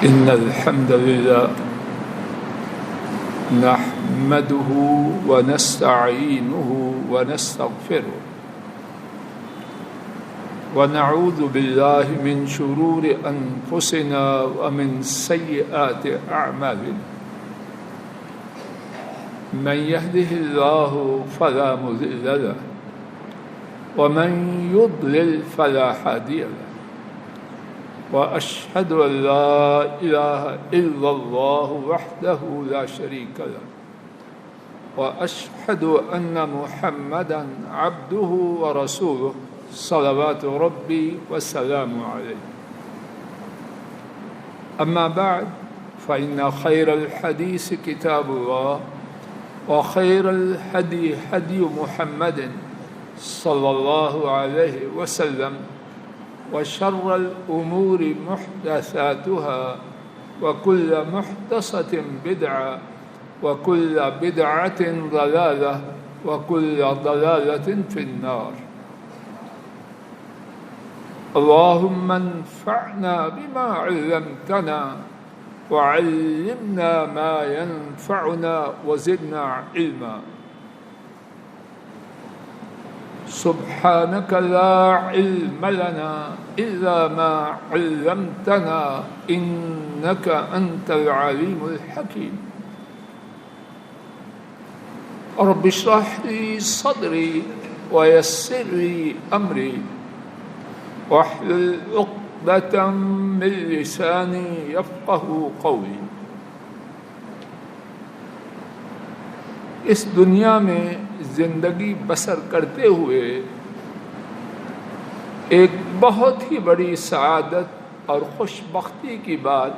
إن الحمد لله نحمده ونستعينه ونستغفره ونعوذ بالله من شرور أنفسنا ومن سيئات أعمالنا من يهده الله فلا مضل له ومن يضلل فلا هادي له وأشهد أن لا إله إلا الله وحده لا شريك له وأشهد أن محمدا عبده ورسوله صلوات ربي وسلامه عليه أما بعد فإن خير الحديث كتاب الله وخير الهدي هدي محمد صلى الله عليه وسلم وشر الأمور محدثاتها وكل محدثة بدعة وكل بدعة ضلالة وكل ضلالة في النار اللهم انفعنا بما علمتنا وعلمنا ما ينفعنا وزدنا علما سبحانك لا علم لنا إلا ما علمتنا إنك أنت العليم الحكيم رب اشرح لي صدري ويسر لي أمري واحلل عقدة من لساني يفقه قولي اس دنیا میں زندگی بسر کرتے ہوئے ایک بہت ہی بڑی سعادت اور خوش بختی کی بات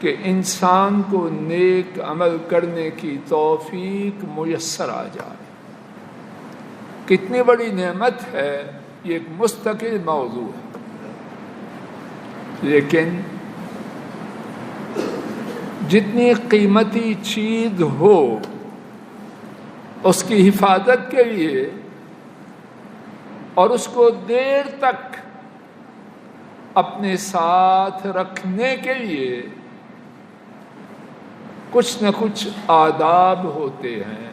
کہ انسان کو نیک عمل کرنے کی توفیق میسر آ جائے، کتنی بڑی نعمت ہے، یہ ایک مستقل موضوع ہے۔ لیکن جتنی قیمتی چیز ہو اس کی حفاظت کے لیے اور اس کو دیر تک اپنے ساتھ رکھنے کے لیے کچھ نہ کچھ آداب ہوتے ہیں،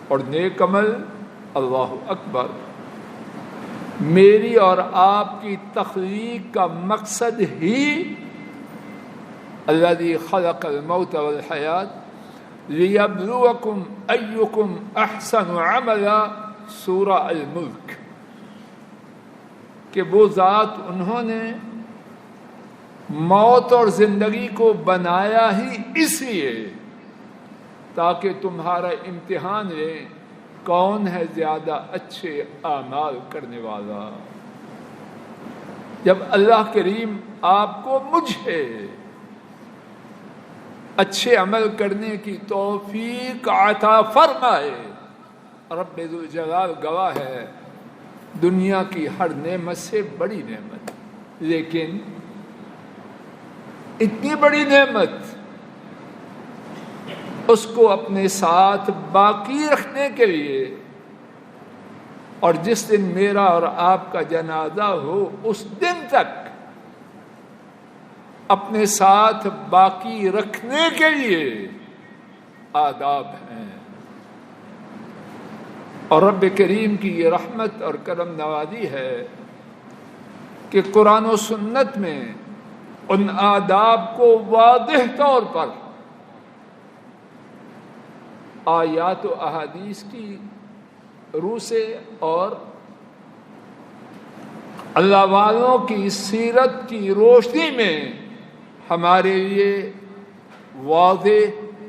اور نیک عمل اللہ اکبر میری اور آپ کی تخلیق کا مقصد ہی الذی خلق الموت والحیات لیبلوکم ایکم احسن عملا، سورہ الملک، کہ وہ ذات انہوں نے موت اور زندگی کو بنایا ہی اس لیے تاکہ تمہارا امتحان لے کون ہے زیادہ اچھے اعمال کرنے والا۔ جب اللہ کریم آپ کو مجھے اچھے عمل کرنے کی توفیق عطا فرمائے، رب ذوالجلال گواہ ہے، دنیا کی ہر نعمت سے بڑی نعمت، لیکن اتنی بڑی نعمت اس کو اپنے ساتھ باقی رکھنے کے لیے، اور جس دن میرا اور آپ کا جنازہ ہو اس دن تک اپنے ساتھ باقی رکھنے کے لیے آداب ہیں۔ اور رب کریم کی یہ رحمت اور کرم نوازی ہے کہ قرآن و سنت میں ان آداب کو واضح طور پر آیات و احادیث کی روح سے اور اللہ والوں کی سیرت کی روشنی میں ہمارے لیے واضح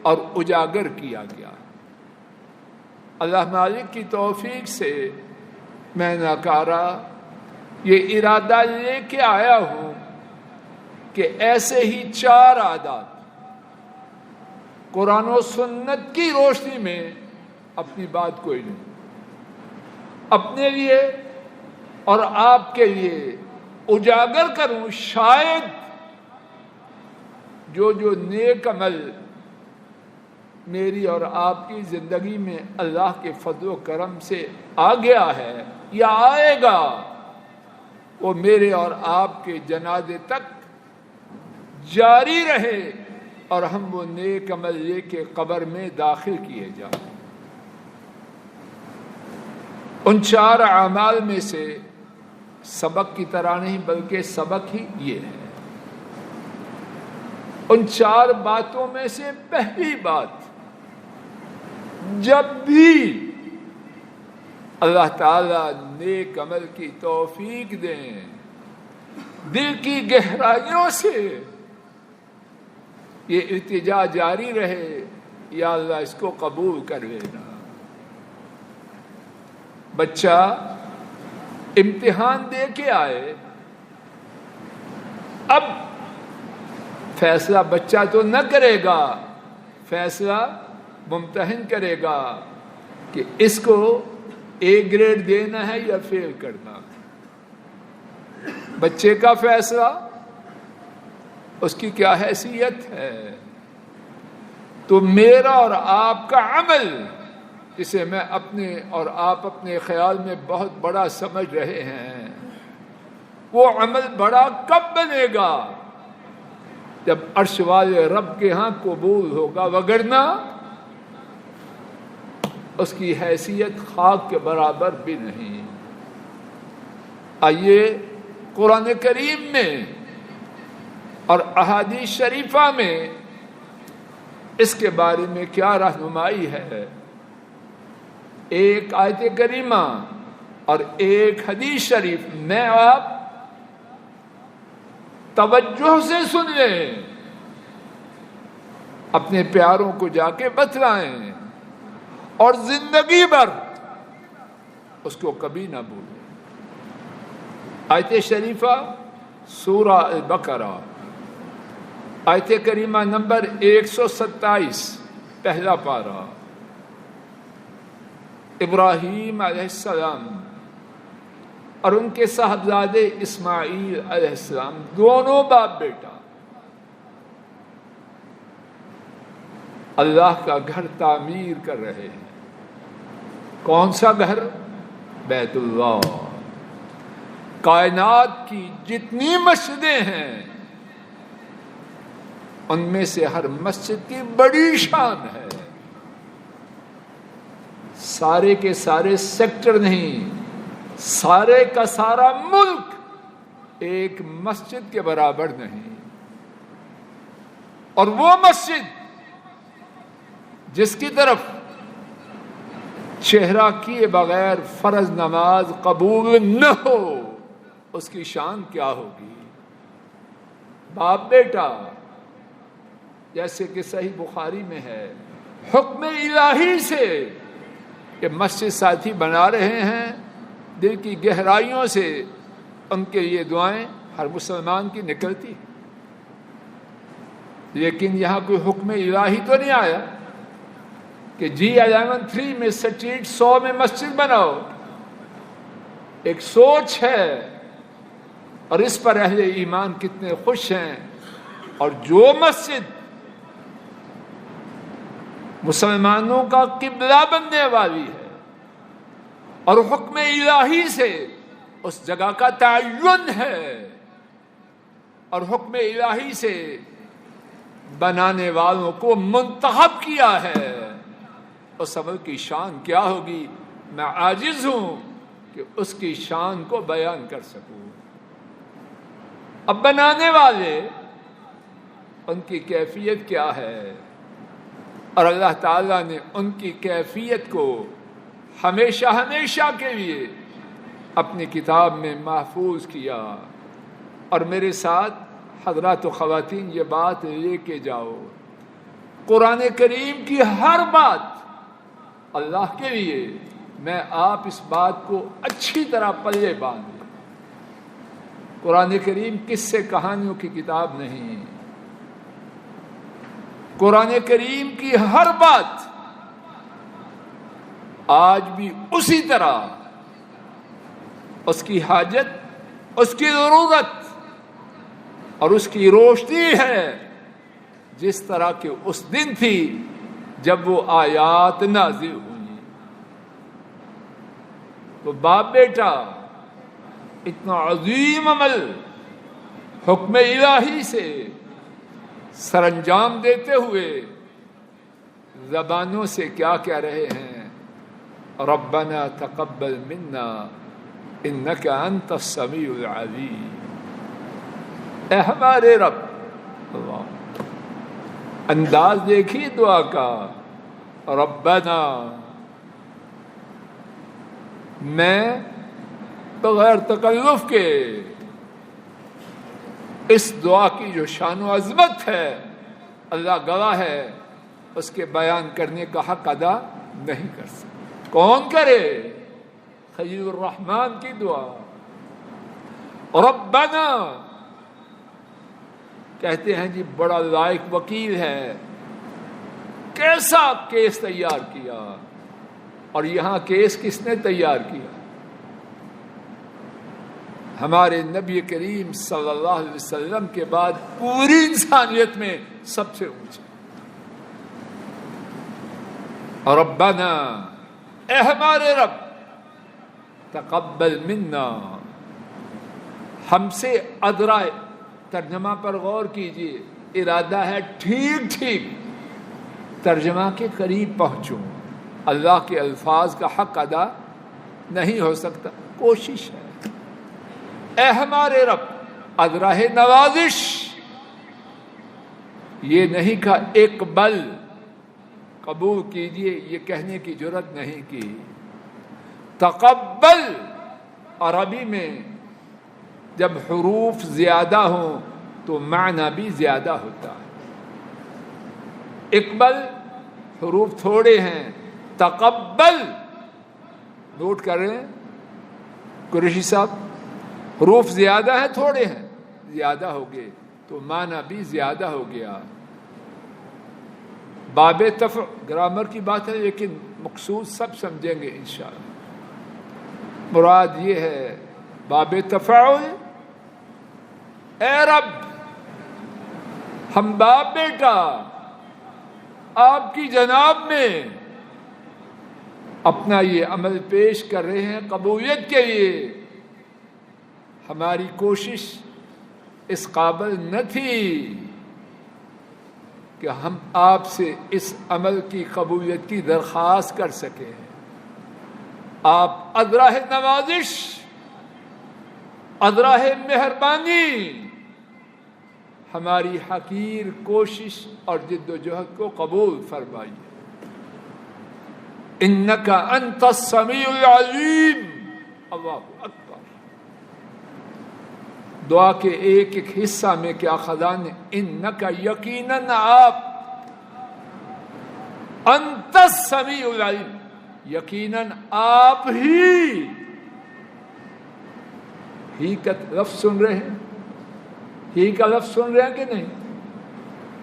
اور اجاگر کیا گیا۔ اللہ مالک کی توفیق سے میں ناکارہ یہ ارادہ لے کے آیا ہوں کہ ایسے ہی 4 عادات قرآن و سنت کی روشنی میں اپنی بات کوئی نہیں، اپنے لیے اور آپ کے لیے اجاگر کروں، شاید جو نیک عمل میری اور آپ کی زندگی میں اللہ کے فضل و کرم سے آ گیا ہے یا آئے گا، وہ میرے اور آپ کے جنازے تک جاری رہے اور ہم وہ نیک عمل لے کے قبر میں داخل کیے جائیں۔ ان 4 اعمال میں سے سبق کی طرح نہیں بلکہ سبق ہی یہ ہے۔ ان 4 باتوں میں سے پہلی بات، جب بھی اللہ تعالیٰ نیک عمل کی توفیق دیں، دل کی گہرائیوں سے یہ التجا جاری رہے، یا اللہ اس کو قبول کر لینا۔ بچہ امتحان دے کے آئے، اب فیصلہ بچہ تو نہ کرے گا، فیصلہ ممتحن کرے گا کہ اس کو A گریڈ دینا ہے یا فیل کرنا۔ بچے کا فیصلہ، اس کی کیا حیثیت ہے؟ تو میرا اور آپ کا عمل، جسے میں اپنے اور آپ اپنے خیال میں بہت بڑا سمجھ رہے ہیں، وہ عمل بڑا کب بنے گا؟ جب عرش والے رب کے ہاں قبول ہوگا، وگرنہ اس کی حیثیت خاک کے برابر بھی نہیں۔ آئیے قرآن کریم میں اور احادیث شریفہ میں اس کے بارے میں کیا رہنمائی ہے۔ ایک آیت کریمہ اور ایک حدیث شریف میں آپ توجہ سے سن لیں، اپنے پیاروں کو جا کے بتلائیں اور زندگی بھر اس کو کبھی نہ بھولیں۔ آیت شریفہ سورہ البقرہ، آیت کریمہ نمبر 127، پہلا پارہ۔ ابراہیم علیہ السلام اور ان کے صاحبزادے اسماعیل علیہ السلام، دونوں باپ بیٹا اللہ کا گھر تعمیر کر رہے ہیں۔ کون سا گھر؟ بیت اللہ۔ کائنات کی جتنی مسجدیں ہیں ان میں سے ہر مسجد کی بڑی شان ہے۔ سارے کے سارے سیکٹر نہیں، سارے کا سارا ملک ایک مسجد کے برابر نہیں۔ اور وہ مسجد جس کی طرف چہرہ کیے بغیر فرض نماز قبول نہ ہو، اس کی شان کیا ہوگی؟ باپ بیٹا، جیسے کہ صحیح بخاری میں ہے، حکم الہی سے کہ مسجد ساتھی بنا رہے ہیں، دل کی گہرائیوں سے ان کے لیے دعائیں ہر مسلمان کی نکلتی، لیکن یہاں کوئی حکم الہی تو نہیں آیا کہ جی 11-3 میں سٹریٹ 100 میں مسجد بناؤ۔ ایک سوچ ہے اور اس پر اہل ایمان کتنے خوش ہیں۔ اور جو مسجد مسلمانوں کا قبلہ بننے والی ہے اور حکم الہی سے اس جگہ کا تعین ہے اور حکم الہی سے بنانے والوں کو منتخب کیا ہے، اس عمل کی شان کیا ہوگی؟ میں عاجز ہوں کہ اس کی شان کو بیان کر سکوں۔ اب بنانے والے، ان کی کیفیت کیا ہے؟ اور اللہ تعالیٰ نے ان کی کیفیت کو ہمیشہ ہمیشہ کے لیے اپنی کتاب میں محفوظ کیا۔ اور میرے ساتھ حضرات و خواتین یہ بات لے کے جاؤ، قرآن کریم کی ہر بات اللہ کے لیے، میں آپ اس بات کو اچھی طرح پلے باندھ لیں۔ قرآن کریم قصے کہانیوں کی کتاب نہیں۔ قرآن کریم کی ہر بات آج بھی اسی طرح اس کی حاجت، اس کی ضرورت اور اس کی روشنی ہے جس طرح کہ اس دن تھی جب وہ آیات نازل ہوئی۔ تو باپ بیٹا، اتنا عظیم عمل حکم الہی سے سر انجام دیتے ہوئے زبانوں سے کیا کہہ رہے ہیں؟ ربنا تقبل منا انک انت السمیع العلیم. اے ہمارے رب. اللہ، انداز دیکھیے دعا کا. ربنا، میں بغیر تکلف کے اس دعا کی جو شان و عظمت ہے اللہ گواہ ہے، اس کے بیان کرنے کا حق ادا نہیں کر سکتا. کون کرے؟ خلیل الرحمن کی دعا. ربنا کہتے ہیں جی بڑا لائق وکیل ہے، کیسا کیس تیار کیا. اور یہاں کیس کس نے تیار کیا؟ ہمارے نبی کریم صلی اللہ علیہ وسلم کے بعد پوری انسانیت میں سب سے اونچا. ربنا، اے ہمارے رب، تقبل منا، ہم سے ادرا. ترجمہ پر غور کیجیے، ارادہ ہے ٹھیک ٹھیک ترجمہ کے قریب پہنچوں. اللہ کے الفاظ کا حق ادا نہیں ہو سکتا، کوشش ہے. اے ہمارے رب، ادرا ہے نوازش. یہ نہیں کہا اقبل، قبول کیجئے، یہ کہنے کی جرات نہیں کی. تقبل عربی میں جب حروف زیادہ ہوں تو معنی بھی زیادہ ہوتا ہے. اقبل حروف تھوڑے ہیں، تقبل نوٹ کریں قریشی صاحب، حروف زیادہ ہیں تھوڑے ہیں، زیادہ ہو گئے تو معنی بھی زیادہ ہو گیا. باب تفع گرامر کی بات ہے لیکن مقصود سب سمجھیں گے انشاءاللہ. مراد یہ ہے باب تفاعل. اے رب، ہم باپ بیٹا آپ کی جناب میں اپنا یہ عمل پیش کر رہے ہیں قبولیت کے لیے. ہماری کوشش اس قابل نہ تھی کہ ہم آپ سے اس عمل کی قبولیت کی درخواست کر سکیں. آپ ادراہ نوازش، ادراہ مہربانی ہماری حقیر کوشش اور جد و جہد کو قبول فرمائیے. انک انت السمیع العلیم. اللہ اکبر. دعا کے ایک ایک حصہ میں کیا خزانے، انک یقیناً آپ، انت السمیع العلیم، یقیناً آپ ہی کا لفظ سن رہے ہیں، ہی کا لفظ سن رہے ہیں کہ نہیں؟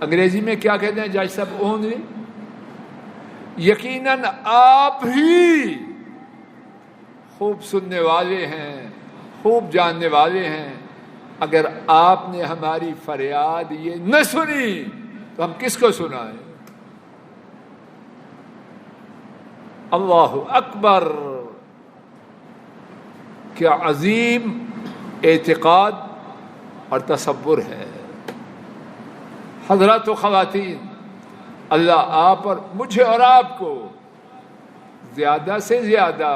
انگریزی میں کیا کہتے ہیں جج صاحب؟ اونلی. یقیناً آپ ہی خوب سننے والے ہیں، خوب جاننے والے ہیں. اگر آپ نے ہماری فریاد یہ نہ سنی تو ہم کس کو سنائیں؟ اللہ اکبر. کیا عظیم اعتقاد اور تصور ہے. حضرات و خواتین، اللہ آپ اور مجھے اور آپ کو زیادہ سے زیادہ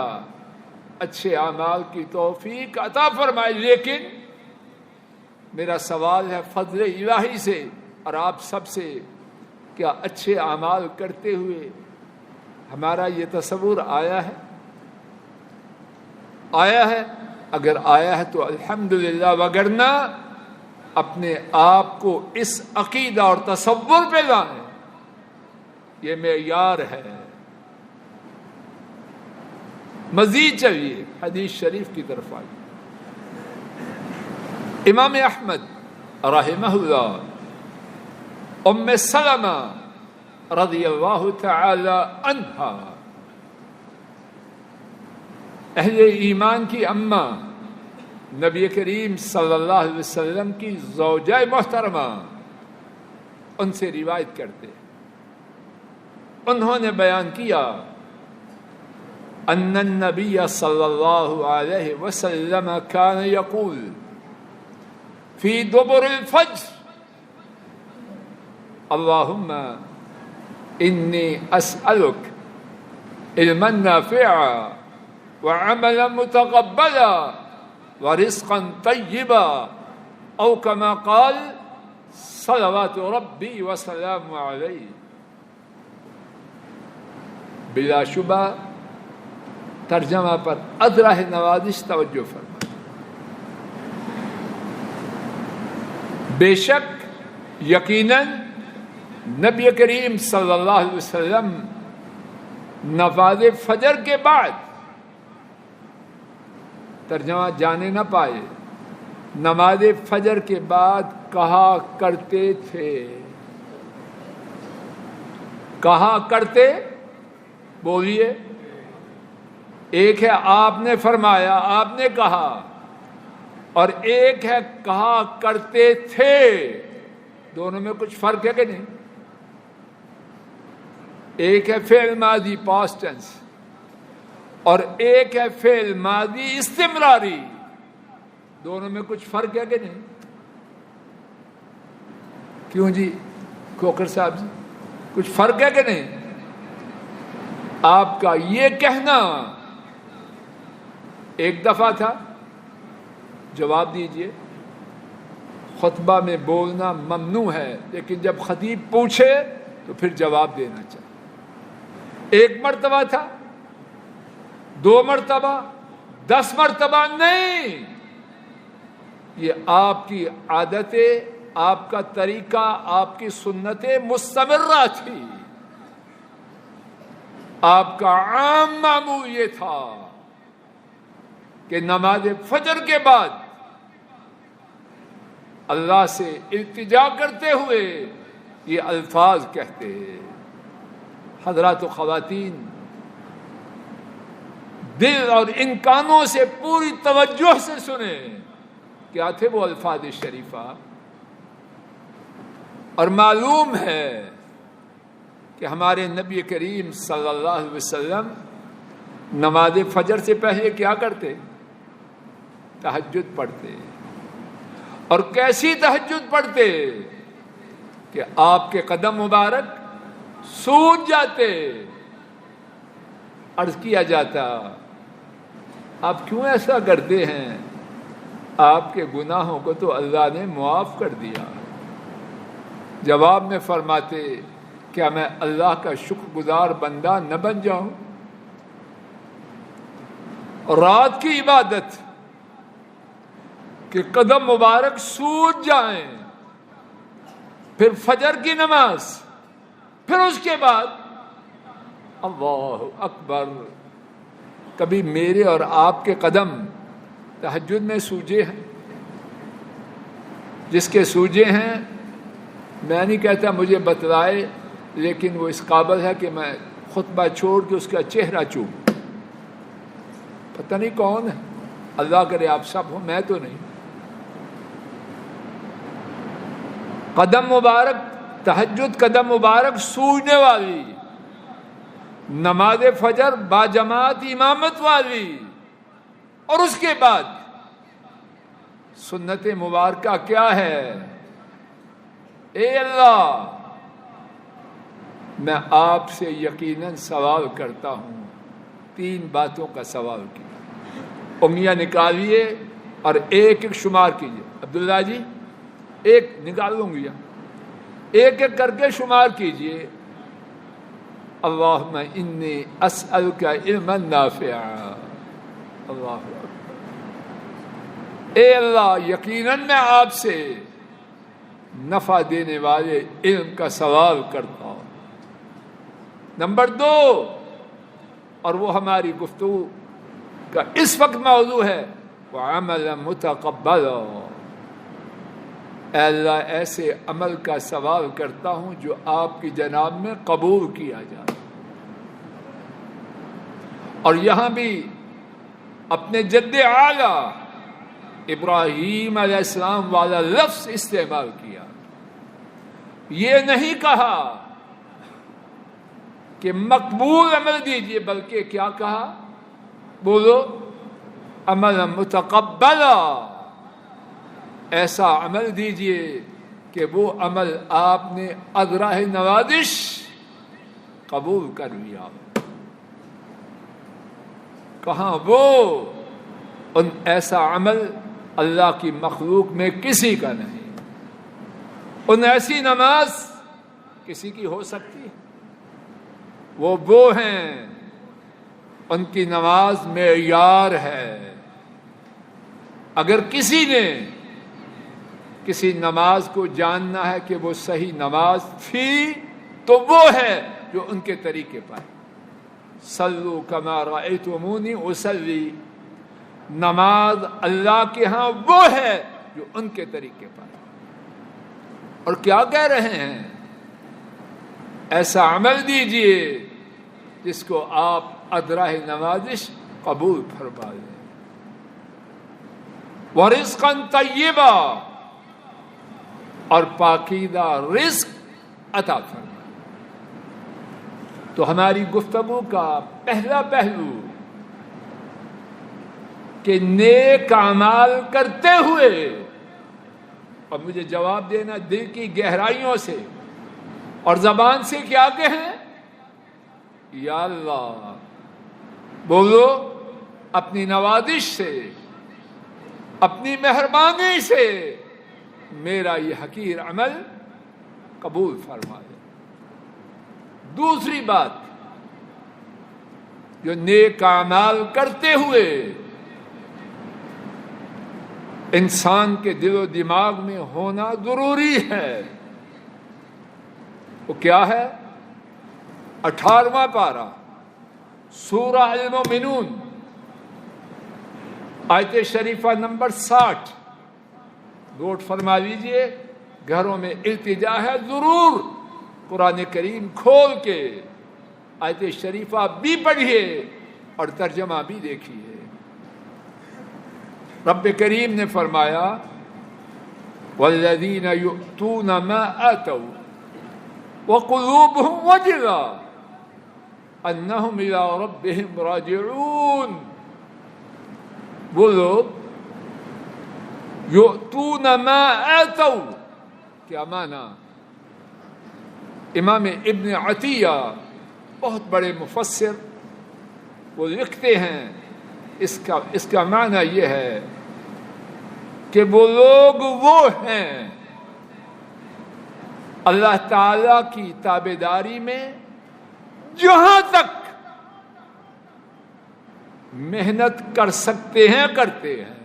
اچھے اعمال کی توفیق عطا فرمائے. لیکن میرا سوال ہے فضل الہی سے اور آپ سب سے، کیا اچھے اعمال کرتے ہوئے ہمارا یہ تصور آیا ہے؟ آیا ہے؟ اگر آیا ہے تو الحمدللہ، وگرنہ اپنے آپ کو اس عقیدہ اور تصور پہ لائیں. یہ معیار ہے. مزید چلیے حدیث شریف کی طرف آئیے. امام احمد رحمہ اللہ، ام سلمہ رضی اللہ تعالی عنہا، اہل ایمان کی اماں، نبی کریم صلی اللہ علیہ وسلم کی زوجہ محترمہ، ان سے روایت کرتے. انہوں نے بیان کیا ان النبی صلی اللہ علیہ وسلم کان یقول فی دبر الفجر اللہم انی اسألک علما نافعا وعملا متقبلا ورزقا طیبا او کما قال صلوات ربی وسلام علیہ. بلا شبہ ترجمہ پر ادرہ نوازش توجہ فرما. بے شک یقیناً نبی کریم صلی اللہ علیہ وسلم نماز فجر کے بعد، ترجمہ جانے نہ پائے، نماز فجر کے بعد کہا کرتے تھے. کہا کرتے، بولیے. ایک ہے آپ نے فرمایا، آپ نے کہا، اور ایک ہے کہا کرتے تھے. دونوں میں کچھ فرق ہے کہ نہیں؟ ایک ہے فعل ماضی پاسٹ ٹینس اور ایک ہے فعل ماضی استمراری. دونوں میں کچھ فرق ہے کہ نہیں؟ کیوں جی کھوکر صاحب جی، کچھ فرق ہے کہ نہیں؟ آپ کا یہ کہنا ایک دفعہ تھا، جواب دیجئے. خطبہ میں بولنا ممنوع ہے، لیکن جب خطیب پوچھے تو پھر جواب دینا چاہیے. ایک مرتبہ تھا، 2 مرتبہ، 10 مرتبہ نہیں. یہ آپ کی عادتیں، آپ کا طریقہ، آپ کی سنتیں مستمرہ تھی. آپ کا عام معمول یہ تھا کہ نماز فجر کے بعد اللہ سے التجا کرتے ہوئے یہ الفاظ کہتے ہیں. حضرات و خواتین، دل اور ان کانوں سے پوری توجہ سے سنیں. کیا تھے وہ الفاظ شریفہ؟ اور معلوم ہے کہ ہمارے نبی کریم صلی اللہ علیہ وسلم نماز فجر سے پہلے کیا کرتے؟ تہجد پڑھتے. اور کیسی تہجد پڑھتے کہ آپ کے قدم مبارک سوج جاتے. عرض کیا جاتا آپ کیوں ایسا کرتے ہیں؟ آپ کے گناہوں کو تو اللہ نے معاف کر دیا. جواب میں فرماتے کیا میں اللہ کا شکر گزار بندہ نہ بن جاؤں؟ رات کی عبادت کہ قدم مبارک سوج جائیں، پھر فجر کی نماز، پھر اس کے بعد اللہ اکبر. کبھی میرے اور آپ کے قدم تہجد میں سوجے ہیں؟ جس کے سوجے ہیں میں نہیں کہتا مجھے بتلائے، لیکن وہ اس قابل ہے کہ میں خطبہ چھوڑ کے اس کا چہرہ چوم. پتہ نہیں کون ہے، اللہ کرے آپ سب ہوں، میں تو نہیں. قدم مبارک، تہجد قدم مبارک سوجنے والی، نماز فجر باجماعت امامت والی، اور اس کے بعد سنت مبارکہ کیا ہے؟ اے اللہ میں آپ سے یقیناً سوال کرتا ہوں. 3 باتوں کا سوال کیا. انگلیاں نکالیے اور ایک ایک شمار کیجیے. عبداللہ جی ایک نکال لوں گی، ایک ایک کر کے شمار کیجیے. اللہم انی اسألک علما نافعا. اللہ اکبر. اے اللہ یقیناً میں آپ سے نفع دینے والے علم کا سوال کرتا ہوں. نمبر 2، اور وہ ہماری گفتگو کا اس وقت موضوع ہے، وعملا متقبلا. اے اللہ ایسے عمل کا سوال کرتا ہوں جو آپ کی جناب میں قبول کیا جائے. اور یہاں بھی اپنے جد اعلیٰ ابراہیم علیہ السلام والا لفظ استعمال کیا. یہ نہیں کہا کہ مقبول عمل دیجیے، بلکہ کیا کہا؟ بولو، عمل متقبلا. ایسا عمل دیجیے کہ وہ عمل آپ نے اذراہ نوازش قبول کر لیا. کہاں وہ ان ایسا عمل اللہ کی مخلوق میں کسی کا نہیں. ان ایسی نماز کسی کی ہو سکتی ہے؟ وہ ہیں ان کی نماز معیار ہے. اگر کسی نے کسی نماز کو جاننا ہے کہ وہ صحیح نماز تھی تو وہ ہے جو ان کے طریقے پر. صلو کما رأیتمونی اصلی. نماز اللہ کے ہاں وہ ہے جو ان کے طریقے پر. اور کیا کہہ رہے ہیں؟ ایسا عمل دیجئے جس کو آپ اذراہ نوازش قبول فرما لیں. ورزقا طیبا، اور پاکیزہ رزق عطا فرما. تو ہماری گفتگو کا پہلا پہلو کہ نیک اعمال کرتے ہوئے، اور مجھے جواب دینا دل کی گہرائیوں سے اور زبان سے کیا کہیں؟ یا اللہ. بولو اپنی نوازش سے، اپنی مہربانی سے میرا یہ حقیر عمل قبول فرما دے. دوسری بات، جو نیک اعمال کرتے ہوئے انسان کے دل و دماغ میں ہونا ضروری ہے، وہ کیا ہے؟ 18واں پارہ سورہ المؤمنون آیت شریفہ نمبر 60. نوٹ فرما لیجئے، گھروں میں التجا ہے، ضرور قرآن کریم کھول کے آیت شریفہ بھی پڑھیے اور ترجمہ بھی دیکھیے. رب کریم نے فرمایا والذین یؤتون ما آتوا وقلوبهم وجلہ انہم الی ربہم راجعون. وہ لوگ یؤتون ما آتوا، کیا معنی؟ امام ابن عطیہ بہت بڑے مفسر، وہ لکھتے ہیں اس کا معنی یہ ہے کہ وہ لوگ وہ ہیں اللہ تعالی کی تابعداری میں جہاں تک محنت کر سکتے ہیں کرتے ہیں.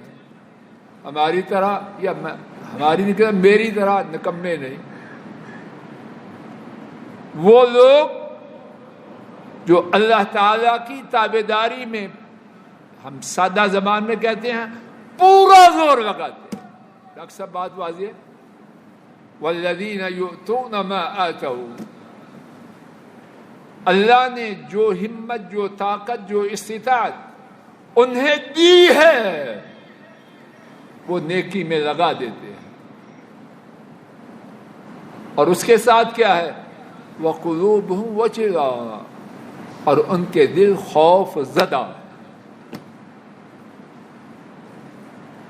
ہماری طرح، یا ہماری نہیں کہتا، میری طرح نکمے نہیں. وہ لوگ جو اللہ تعالی کی تابعداری میں، ہم سادہ زبان میں کہتے ہیں، پورا زور لگاتے ہیں. ڈاکٹر صاحب بات واضح ہے. والذین یؤتون ما آتوا، اللہ نے جو ہمت، جو طاقت، جو استطاعت انہیں دی ہے وہ نیکی میں لگا دیتے ہیں. اور اس کے ساتھ کیا ہے؟ وَقُلُوبُهُمْ وَجِلَةٌ، اور ان کے دل خوف زدہ.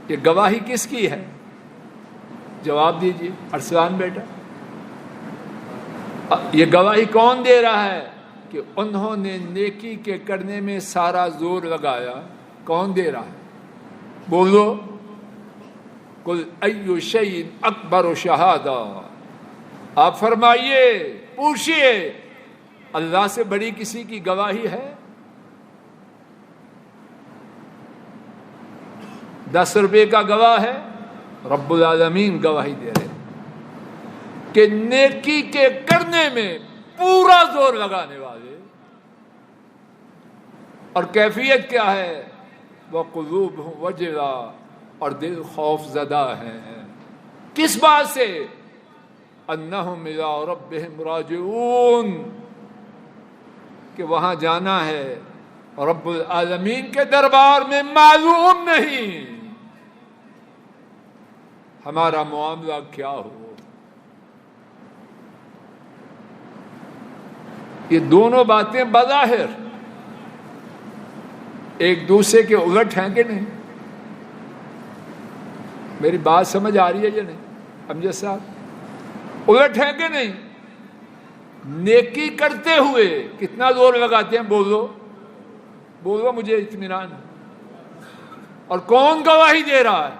یہ گواہی کس کی ہے؟ جواب دیجیے ارسلان بیٹا. یہ گواہی کون دے رہا ہے کہ انہوں نے نیکی کے کرنے میں سارا زور لگایا؟ کون دے رہا ہے؟ بولو. قُلْ أَيُّ شَيْءٍ أَكْبَرُ شَهَادَةً، آپ فرمائیے، پوچھئے، اللہ سے بڑی کسی کی گواہی ہے؟ 10 روپے کا گواہ ہے؟ رب العالمین گواہی دے رہے کہ نیکی کے کرنے میں پورا زور لگانے والے. اور کیفیت کیا ہے؟ وَقُلُوبُهُمْ وَجِلَةٌ، اور دل خوف زدہ ہیں. کس بات سے؟ انہم الی ربہم راجعون، کہ وہاں جانا ہے رب العالمین کے دربار میں معلوم نہیں ہمارا معاملہ کیا ہو. یہ دونوں باتیں بظاہر ایک دوسرے کے الٹ ہیں کہ نہیں؟ میری بات سمجھ آ رہی ہے یا نہیں امجد صاحب؟ الٹ ہے کہ نہیں؟ نیکی کرتے ہوئے کتنا زور لگاتے ہیں، بولو بولو مجھے اطمینان، اور کون گواہی دے رہا ہے؟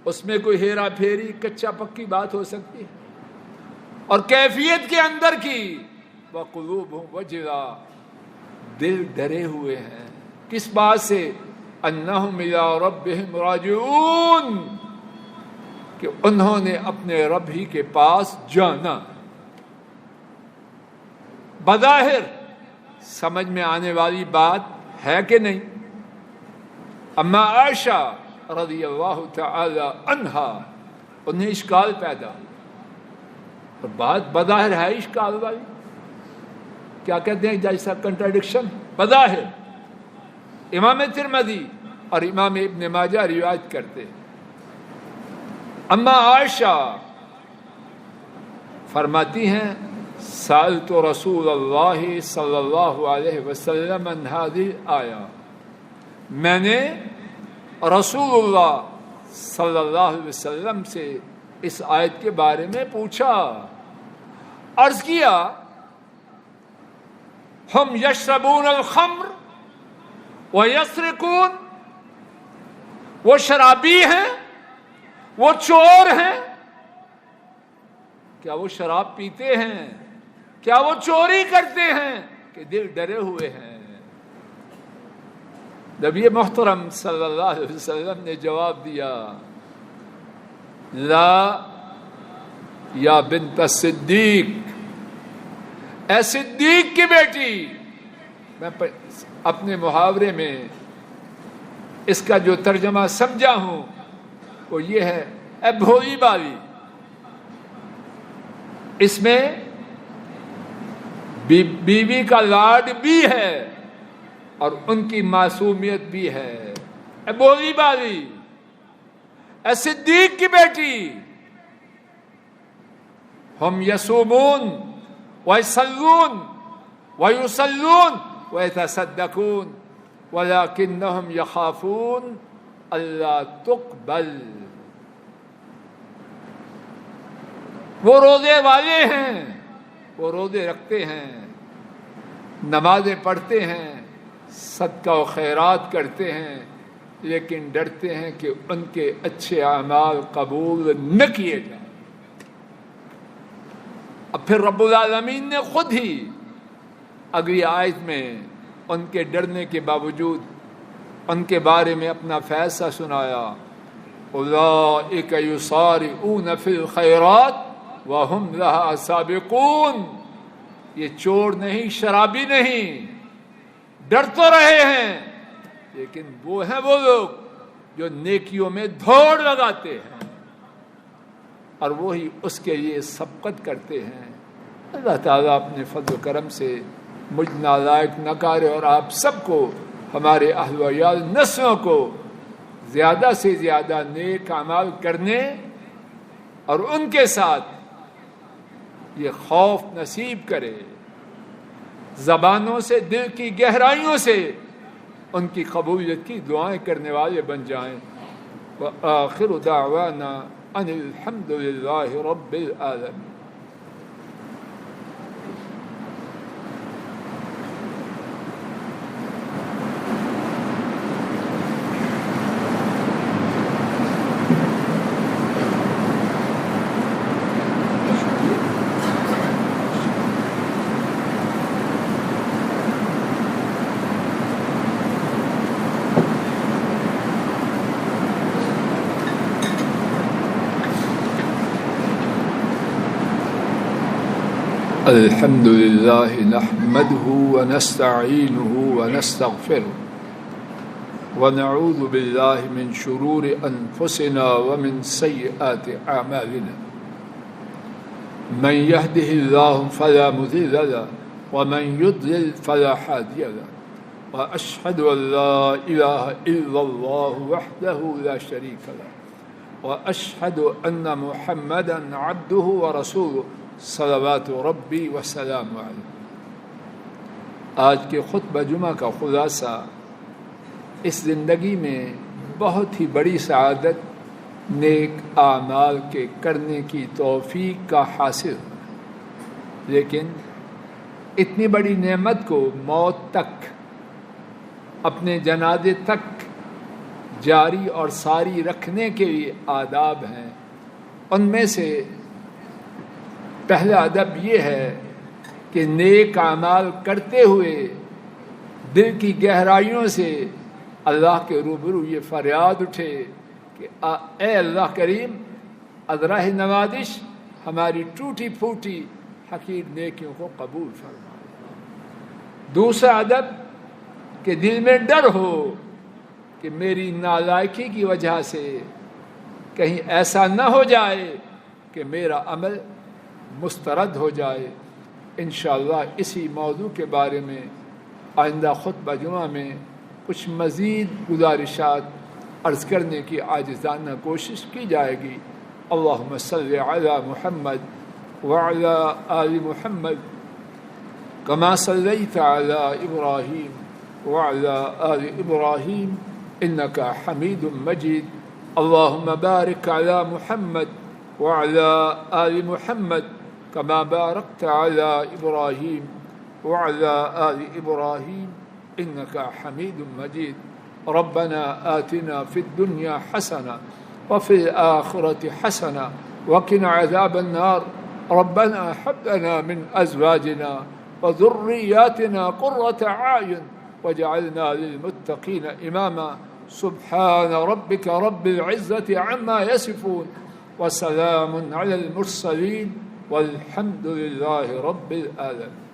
اس میں کوئی ہیرا پھیری کچا پکی بات ہو سکتی ہے؟ اور کیفیت کے اندر کی وَقُلُوبُهُمْ وَجِلَةٌ، دل ڈرے ہوئے ہیں کس بات سے؟ أَنَّهُمْ إِلَىٰ رَبِّهِمْ رَاجِعُونَ، کہ انہوں نے اپنے رب ہی کے پاس جانا۔ بظاہر سمجھ میں آنے والی بات ہے کہ نہیں؟ اما عائشہ رضی اللہ تعالی عنہا، انہیں اشکال پیدا، اور بات بظاہر ہے اشکال والی، کیا کہتے ہیں جیسا کنٹراڈکشن بظاہر۔ امام ترمذی اور امام ابن ماجہ روایت کرتے ہیں، اما عائشہ فرماتی ہیں سألت رسول اللہ صلی اللہ علیہ وسلم عن هذه الآیہ، میں نے رسول اللہ صلی اللہ علیہ وسلم سے اس آیت کے بارے میں پوچھا، عرض کیا ہم یشربون الخمر ویسرقون، وہ شرابی ہیں، وہ چور ہیں، کیا وہ شراب پیتے ہیں، کیا وہ چوری کرتے ہیں کہ دل ڈرے ہوئے ہیں؟ نبی محترم صلی اللہ علیہ وسلم نے جواب دیا لا یا بنت صدیق، اے صدیق کی بیٹی۔ میں اپنے محاورے میں اس کا جو ترجمہ سمجھا ہوں وہ یہ ہے، اے بھولی بالی۔ اس میں بیوی کا لاڈ بھی ہے اور ان کی معصومیت بھی ہے، اے بولی بالی، اے صدیق کی بیٹی۔ ہم یصومون ویصلون ویصلون ویتصدقون ولکنہم یخافون اللہ تقبل، وہ روزے والے ہیں، وہ روزے رکھتے ہیں، نمازیں پڑھتے ہیں، صدقہ و خیرات کرتے ہیں، لیکن ڈرتے ہیں کہ ان کے اچھے اعمال قبول نہ کیے جائیں۔ اب پھر رب العالمین نے خود ہی اگلی آیت میں ان کے ڈرنے کے باوجود ان کے بارے میں اپنا فیصلہ سنایا، اولئک یسارعون فی الخیرات وہم لہا سابقون، یہ چور نہیں، شرابی نہیں، ڈر تو رہے ہیں لیکن وہ ہیں وہ لوگ جو نیکیوں میں دوڑ لگاتے ہیں اور وہی اس کے لیے سبقت کرتے ہیں۔ اللہ تعالیٰ اپنے فضل و کرم سے مجھ نالائق نہ کرے اور آپ سب کو، ہمارے اہل و عیال نسلوں کو زیادہ سے زیادہ نیک اعمال کرنے اور ان کے ساتھ یہ خوف نصیب کرے، زبانوں سے، دل کی گہرائیوں سے ان کی قبولیت کی دعائیں کرنے والے بن جائیں۔ وآخر دعوانا ان الحمد للہ رب العالمین۔ الحمد لله نحمده ونستعينه ونستغفره ونعوذ بالله من شرور أنفسنا ومن سيئات أعمالنا، من يهده الله فلا مضل له ومن يضلل فلا هادي له، وأشهد أن لا إله إلا الله وحده لا شريك له، وأشهد أن محمدا عبده ورسوله صلوات ربی وسلام علیہ۔ آج کے خطبہ جمعہ کا خلاصہ، اس زندگی میں بہت ہی بڑی سعادت نیک اعمال کے کرنے کی توفیق کا حاصل، لیکن اتنی بڑی نعمت کو موت تک، اپنے جنازے تک جاری اور ساری رکھنے کے لیے آداب ہیں۔ ان میں سے پہلا ادب یہ ہے کہ نیک اعمال کرتے ہوئے دل کی گہرائیوں سے اللہ کے روبرو یہ فریاد اٹھے کہ اے اللہ کریم، از راہ نوازش ہماری ٹوٹی پھوٹی حقیر نیکیوں کو قبول فرما۔ دوسرا ادب کہ دل میں ڈر ہو کہ میری نالائکی کی وجہ سے کہیں ایسا نہ ہو جائے کہ میرا عمل مسترد ہو جائے۔ انشاءاللہ اسی موضوع کے بارے میں آئندہ خطبہ جمعہ میں کچھ مزید گزارشات عرض کرنے کی عاجزانہ کوشش کی جائے گی۔ اللہم صلی علی محمد وعلی آل محمد کما صلیت علی ابراہیم وعلی آل ابراہیم انک حمید مجید۔ اللہم بارک علی محمد وعلی آل محمد کما بارکت علی ابراہیم وعلی آل ابراہیم انک حمید مجید۔ ربنا آتنا فی الدنیا حسنہ وفی الآخرۃ حسنہ وقنا عذاب النار۔ ربنا هب لنا من ازواجنا وذرياتنا قرة اعين واجعلنا للمتقين اماما۔ سبحان ربك رب العزة عما يصفون وسلام على المرسلين والحمد لله رب العالمين۔